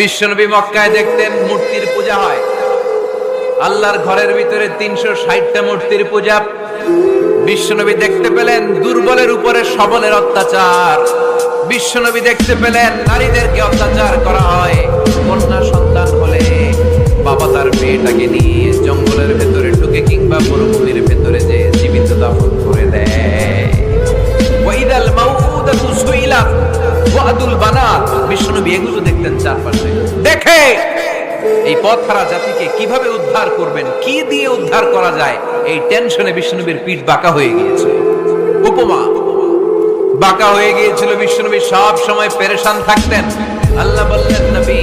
বিশ্বনবী মক্কায় দেখতেন মূর্তির পূজা হয়। আল্লাহর ঘরের ভিতরে 360টা মূর্তির পূজা। বিশ্বনবী দেখতে পেলেন দুর্বলের উপরে সবলের অত্যাচার। বিশ্বনবী দেখতে পেলেন নারীদেরকে অত্যাচার করা হয়। কন্যা সন্তান হলে বাবা তার মেয়েটাকে নিয়ে জঙ্গলের ভেতরে ঢুকে কিংবা মরুভূমির ভেতরে যে জীবিত দাফন করে দেয়। ওয়াইদাল মাউউদাতু সুইলাত ওয়াদুল বানাত। বিশ্বনবী এগুলো দেখতেন চারপাশে। দেখে এই পথহারা জাতিকে কিভাবে উদ্ধার করবেন, কি দিয়ে উদ্ধার করা যায়, এই টেনশনে বিশ্বনবীর পিঠ বাঁকা হয়ে গিয়েছে। উপমা বাঁকা হয়ে গিয়েছিল। বিশ্বনবী সব সময় পেরেশান থাকতেন। আল্লাহ বললেন, নবী